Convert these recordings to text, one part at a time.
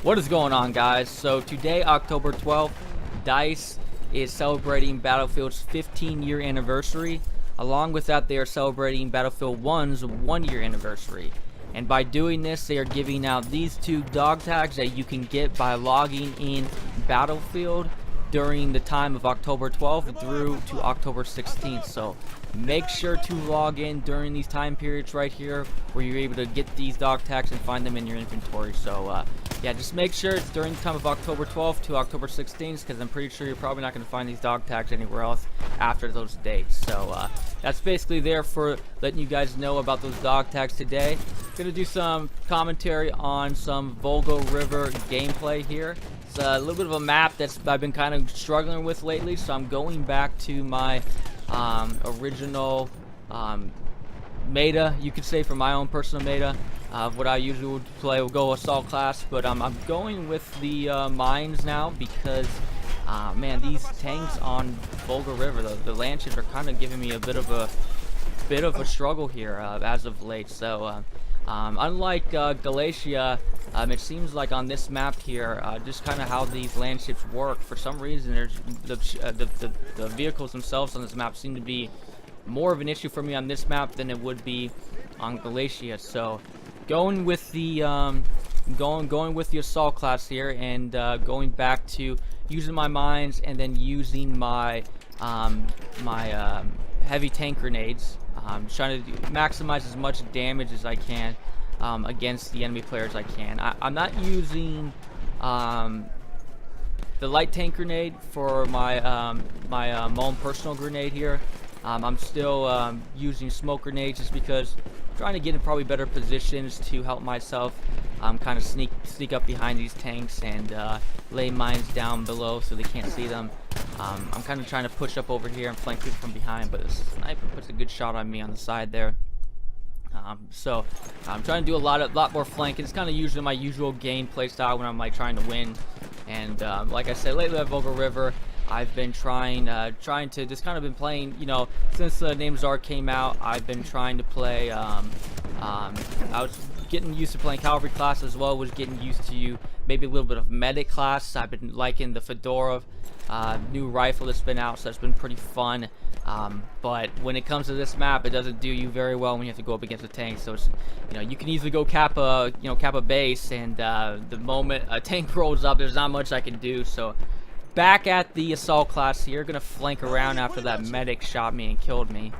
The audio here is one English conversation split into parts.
What is going on, guys? So today, October 12th, DICE is celebrating Battlefield's 15-year anniversary. Along with that, they are celebrating Battlefield 1's 1-year anniversary. And by doing this, they are giving out these two dog tags that you can get by logging in Battlefield during the time of October 12th through to October 16th. So make sure to log in during these time periods right here where you're able to get these dog tags and find them in your inventory. So yeah, just make sure it's during the time of October 12th to October 16th, because I'm pretty sure you're probably not going to find these dog tags anywhere else after those dates. So that's basically there for letting you guys know about those dog tags today. Going to do some commentary on some Volga River gameplay here. It's a little bit of a map that I've been kind of struggling with lately, so I'm going back to my original meta, you could say, for my own personal meta. What I usually would play will go assault class, but I'm going with the mines now because man, these tanks on Volga River, the lances are kind of giving me a bit of a struggle here as of late. So unlike Galatia, it seems like on this map here, just kind of how these land ships work, for some reason there's the vehicles themselves on this map seem to be more of an issue for me on this map than it would be on Galatia. So going with the going with the assault class here, and going back to using my mines and then using my heavy tank grenades. Trying to maximize as much damage as I can against the enemy players I can. I'm not using the light tank grenade for my my own personal grenade here. I'm still using smoke grenades just because I'm trying to get in probably better positions to help myself kind of sneak up behind these tanks and lay mines down below so they can't see them. I'm kind of trying to push up over here and flank people from behind, but the sniper puts a good shot on me on the side there. So I'm trying to do a lot more flanking. It's kind of usually my usual gameplay style when I'm like trying to win. And like I said, lately at Volga River, I've been trying to just kind of been playing, you know, since Names Are came out. I've been trying to play. I was getting used to playing cavalry class as well. Was getting used to maybe a little bit of medic class. I've been liking the Fedora new rifle that's been out, so that's been pretty fun. But when it comes to this map, it doesn't do you very well when you have to go up against a tank. So it's, you know, you can easily go cap a base, and the moment a tank rolls up, there's not much I can do. So back at the assault class here, gonna flank around after that medic shot me and killed me.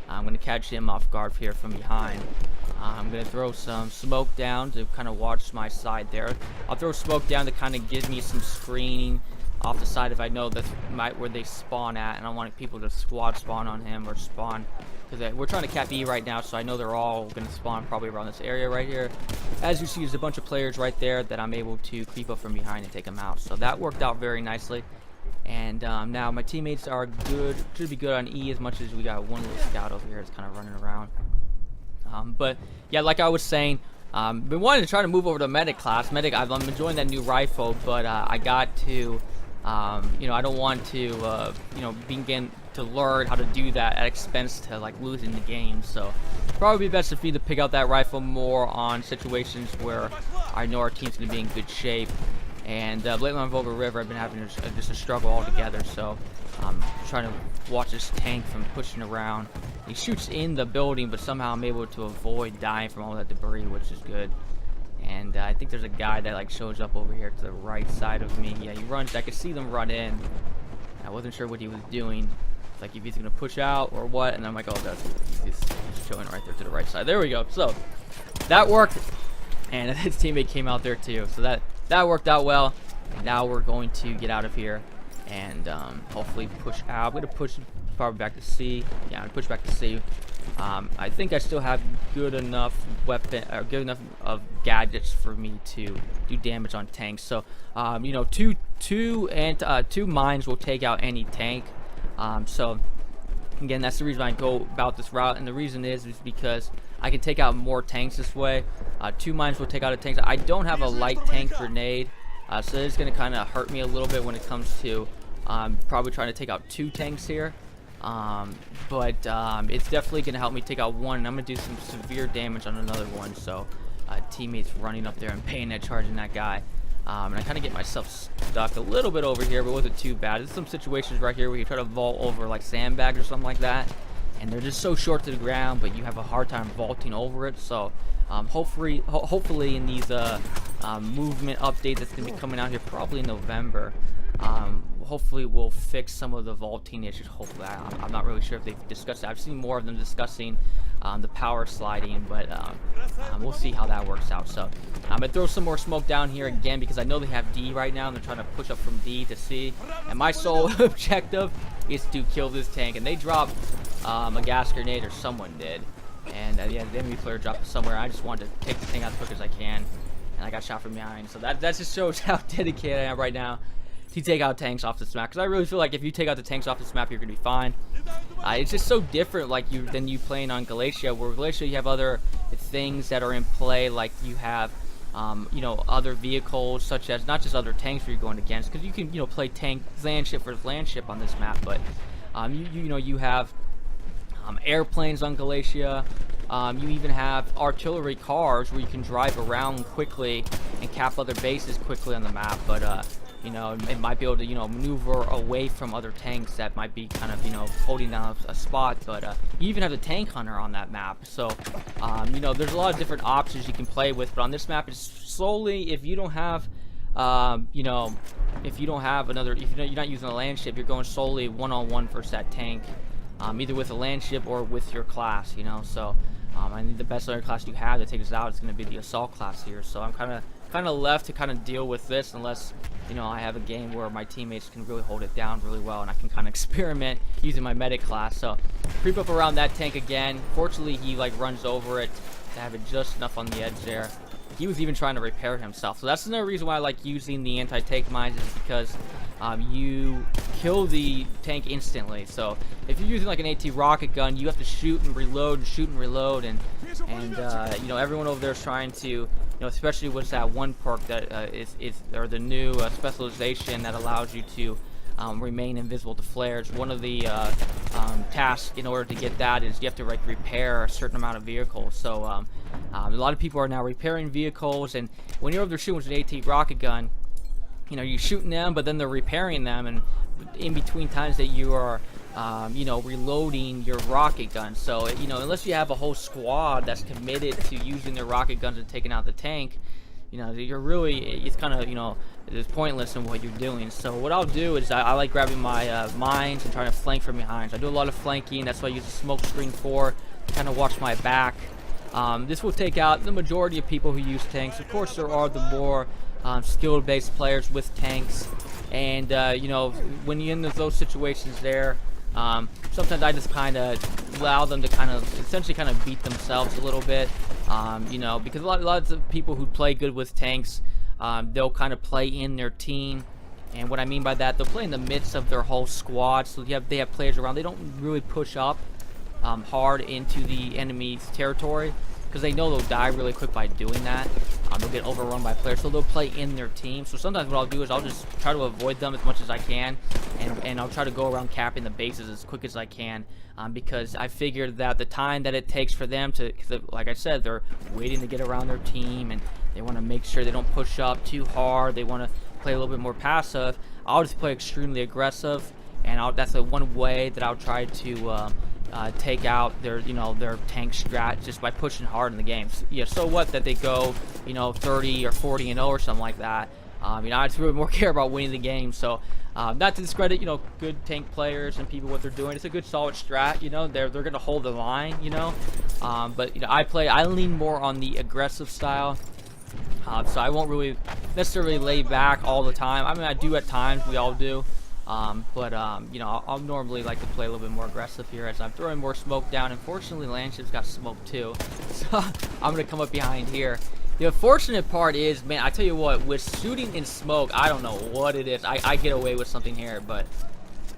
I'm gonna catch him off guard here from behind. I'm gonna throw some smoke down to kind of watch my side there. I'll throw smoke down to kind of give me some screening off the side if I know that's where they spawn at, and I want people to squad spawn on him or spawn, because we're trying to cap E right now, so I know they're all going to spawn probably around this area right here. As you see, there's a bunch of players right there that I'm able to creep up from behind and take them out, so that worked out very nicely. And now my teammates are good, should be good on E, as much as we got one little scout over here that's kind of running around. But yeah, like I was saying, been wanting to try to move over to medic class. I'm enjoying that new rifle, but I got to you know, I don't want to you know, begin to learn how to do that at expense to like losing the game. So probably be best for me to pick out that rifle more on situations where I know our team's gonna be in good shape. And lately on Volga River, I've been having just a struggle altogether. So I'm trying to watch this tank from pushing around. He shoots in the building, but somehow I'm able to avoid dying from all that debris, which is good. And I think there's a guy that like shows up over here to the right side of me. Yeah, he runs. I could see them run in. I wasn't sure what he was doing. Like if he's gonna push out or what. And I'm like, oh, he's showing right there to the right side. There we go. So that worked. And his teammate came out there too. So that worked out well. And now we're going to get out of here and hopefully push out. I'm gonna push probably back to C. Yeah, I'm gonna push back to C. I think I still have good enough good enough of gadgets for me to do damage on tanks. So, you know, two mines will take out any tank. So, again, that's the reason I go about this route, and the reason is because I can take out more tanks this way. 2 mines will take out a tank. I don't have a light tank grenade, so it's going to kind of hurt me a little bit when it comes to probably trying to take out 2 tanks here. But it's definitely going to help me take out one, and I'm going to do some severe damage on another one. So teammates running up there and paying that, charging that guy. And I kind of get myself stuck a little bit over here, but it wasn't too bad. There's some situations right here where you try to vault over like sandbags or something like that, and they're just so short to the ground, but you have a hard time vaulting over it. So hopefully in these movement updates that's going to be coming out here probably in November, hopefully we'll fix some of the vaulting issues. Hopefully, I'm not really sure if they've discussed it. I've seen more of them discussing the power sliding, but we'll see how that works out. So I'm gonna throw some more smoke down here again because I know they have D right now and they're trying to push up from D to C, and my sole objective is to kill this tank. And they dropped a gas grenade, or someone did, and yeah, the enemy player dropped it somewhere. I just wanted to take the thing out as quick as I can, and I got shot from behind. So that just shows how dedicated I am right now to take out tanks off this map, because I really feel like if you take out the tanks off this map, you're gonna be fine. It's just so different than you playing on Galatia, where Galatia you have other things that are in play, like you have you know, other vehicles, such as not just other tanks where you're going against, because you can, you know, play tank land ship versus land ship on this map, but you know, you have airplanes on Galatia. You even have artillery cars where you can drive around quickly and cap other bases quickly on the map, but you know, it might be able to, you know, maneuver away from other tanks that might be kind of, you know, holding down a spot. But you even have the tank hunter on that map, so you know, there's a lot of different options you can play with. But on this map, it's solely if you don't have you know, if you don't have another, if you're not using a land ship, you're going solely one-on-one versus that tank, either with a land ship or with your class, you know. So I think the best other class you have to take us out is going to be the assault class here. So I'm kind of left to kind of deal with this, unless, you know, I have a game where my teammates can really hold it down really well and I can kind of experiment using my medic class. So creep up around that tank again. Fortunately, he like runs over it to have it just enough on the edge there. He was even trying to repair himself. So that's another reason why I like using the anti-tank mines, is because you kill the tank instantly. So if you're using like an AT rocket gun, you have to shoot and reload, and you know, everyone over there is trying to, you know, especially with that one perk that or the new specialization that allows you to remain invisible to flares. One of the tasks in order to get that is you have to like repair a certain amount of vehicles. So a lot of people are now repairing vehicles, and when you're over there shooting with an AT rocket gun, you know, you're shooting them, but then they're repairing them, and in between times that you are you know, reloading your rocket gun. So, you know, unless you have a whole squad that's committed to using their rocket guns and taking out the tank, you know, you're really, it's kind of, you know, it's pointless in what you're doing. So what I'll do is I like grabbing my mines and trying to flank from behind. So I do a lot of flanking. That's what I use the smoke screen for, to kind of watch my back. This will take out the majority of people who use tanks. Of course, there are the more skill-based players with tanks, and you know, when you're in those situations there, sometimes I just kind of allow them to kind of essentially kind of beat themselves a little bit, you know, because a lot of people who play good with tanks, they'll kind of play in their team. And what I mean by that, they'll play in the midst of their whole squad, so they have players around. They don't really push up hard into the enemy's territory, because they know they'll die really quick by doing that. They'll get overrun by players, so they'll play in their team. So sometimes what I'll do is I'll just try to avoid them as much as I can, and I'll try to go around capping the bases as quick as I can, because I figured that the time that it takes for them to, like I said, they're waiting to get around their team, and they want to make sure they don't push up too hard. They want to play a little bit more passive. I'll just play extremely aggressive, and that's the one way that I'll try to take out their, you know, their tank strat, just by pushing hard in the games. Yeah, so what that they go, you know, 30 or 40 and 0 or something like that. You know, I just really more care about winning the game. So not to discredit, you know, good tank players and people what they're doing. It's a good solid strat. You know, they're gonna hold the line. You know, but you know, I lean more on the aggressive style. So I won't really necessarily lay back all the time. I mean, I do at times. We all do. But you know, I'll normally like to play a little bit more aggressive here as I'm throwing more smoke down. Unfortunately, Landship's got smoke too, so I'm gonna come up behind here. The unfortunate part is, man, I tell you what, with shooting in smoke, I don't know what it is. I get away with something here, but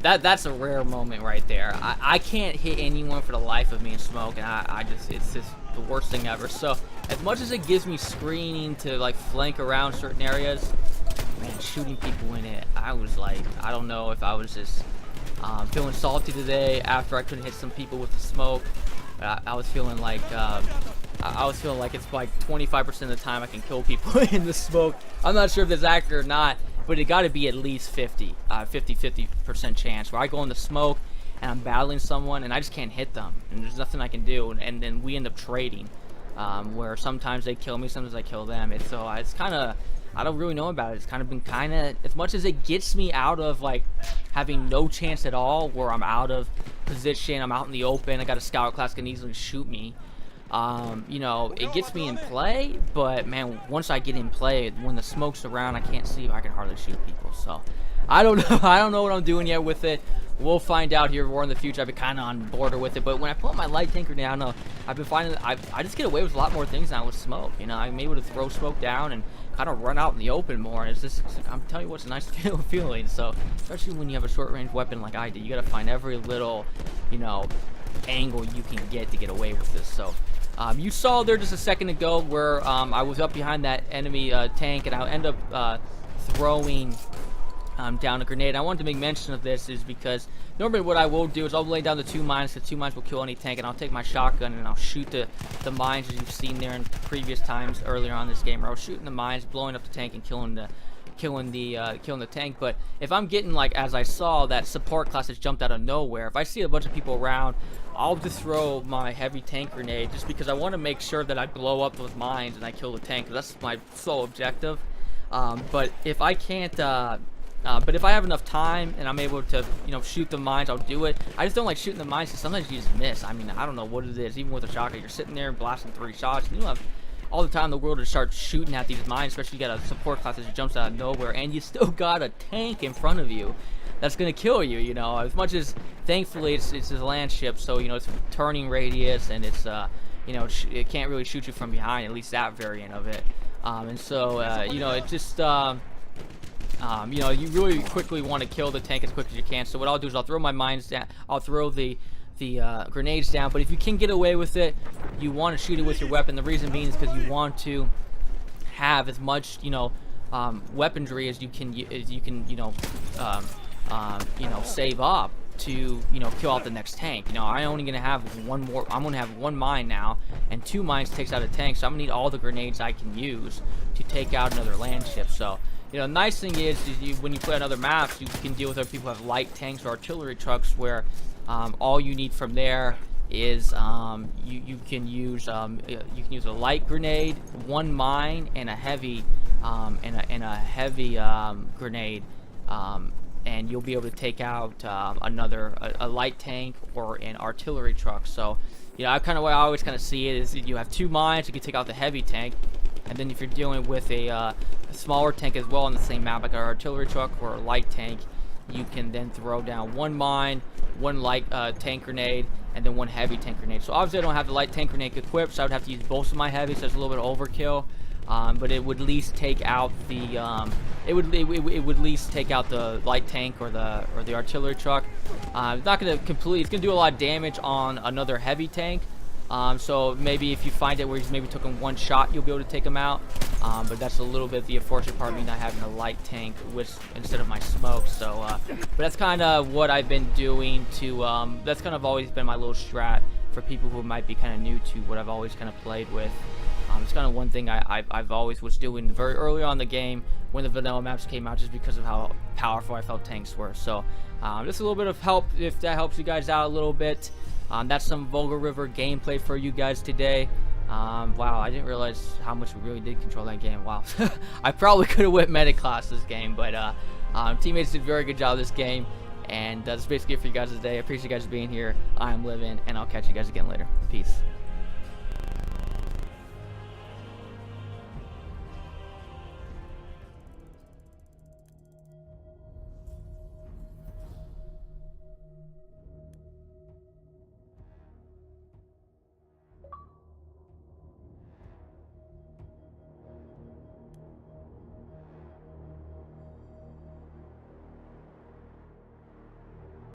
that's a rare moment right there. I can't hit anyone for the life of me in smoke, and it's just the worst thing ever. So as much as it gives me screening to like flank around certain areas, man, shooting people in it, I was like, I don't know if I was just feeling salty today after I couldn't hit some people with the smoke, But I was feeling like I was feeling like it's like 25% of the time I can kill people in the smoke. I'm not sure if that's accurate or not, but it got to be at least 50% chance where I go in the smoke and I'm battling someone and I just can't hit them, and there's nothing I can do, and then we end up trading, where sometimes they kill me, sometimes I kill them. And so it's kind of, I don't really know about it. It's kind of been as much as it gets me out of like having no chance at all, where I'm out of position, I'm out in the open, I got a scout class can easily shoot me. You know, it gets me in play, but man, once I get in play, when the smoke's around, I can't see if I can hardly shoot people. So I don't know. I don't know what I'm doing yet with it. We'll find out here more in the future. I've been kind of on border with it, but when I pull up my light tank grenade, I don't know. I've been finding I just get away with a lot more things now with smoke. You know, I'm able to throw smoke down and kind of run out in the open more. And it's just, I'm telling you, what's a nice feeling. So especially when you have a short range weapon like I do, you got to find every little, you know, angle you can get away with this. So you saw there just a second ago where I was up behind that enemy tank, and I'll end up throwing down a grenade. I wanted to make mention of this is because normally what I will do is I'll lay down the 2 mines, because 2 mines will kill any tank, and I'll take my shotgun and I'll shoot the mines, as you've seen there in previous times earlier on this game, where I was shooting the mines, blowing up the tank, and killing the tank. But if I'm getting, like, as I saw, that support class that's jumped out of nowhere, if I see a bunch of people around, I'll just throw my heavy tank grenade, just because I want to make sure that I blow up those mines and I kill the tank, because that's my sole objective. But if I can't, but if I have enough time and I'm able to, you know, shoot the mines, I'll do it. I just don't like shooting the mines because sometimes you just miss. I mean, I don't know what it is. Even with a shotgun, you're sitting there blasting 3 shots, and you don't have all the time in the world to start shooting at these mines, especially you got a support class that jumps out of nowhere, and you still got a tank in front of you that's gonna kill you. You know, as much as thankfully it's a land ship, so you know it's turning radius, and it's you know, it can't really shoot you from behind, at least that variant of it. And so you know, it just you know, you really quickly want to kill the tank as quick as you can. So what I'll do is I'll throw my mines down, I'll throw the grenades down, but if you can get away with it, you want to shoot it with your weapon. The reason being is because you want to have as much, you know, weaponry as you can you know, save up to, you know, kill out the next tank. You know, I'm only gonna have one more. I'm gonna have 1 mine now, and 2 mines takes out a tank, so I'm gonna need all the grenades I can use to take out another land ship. So, you know, nice thing is when you play on other maps, you can deal with other people who have light tanks or artillery trucks, where all you need from there is you can use a light grenade, 1 mine, and a heavy grenade, and you'll be able to take out a light tank or an artillery truck. So, you know, I always kind of see it is you have 2 mines, you can take out the heavy tank, and then if you're dealing with a smaller tank as well on the same map, like an artillery truck or a light tank, you can then throw down 1 mine, 1 light tank grenade, and then 1 heavy tank grenade. So obviously I don't have the light tank grenade equipped, so I would have to use both of my heavies, so it's a little bit of overkill. But it would at least take out the it would at least take out the light tank or the artillery truck. It's not going to completely. It's going to do a lot of damage on another heavy tank. So maybe if you find it where he's maybe taking 1 shot, you'll be able to take him out. But that's a little bit the unfortunate part of me not having a light tank instead of my smoke. So, but that's kind of what I've been doing to. That's kind of always been my little strat for people who might be kind of new to what I've always kind of played with. It's kind of one thing I've always was doing very early on in the game when the vanilla maps came out, just because of how powerful I felt tanks were. So just a little bit of help, if that helps you guys out a little bit. That's some Volga River gameplay for you guys today. Wow, I didn't realize how much we really did control that game. Wow. I probably could have went medic class this game, but teammates did a very good job this game. And that's basically it for you guys today. I appreciate you guys being here. I am Living, and I'll catch you guys again later. Peace.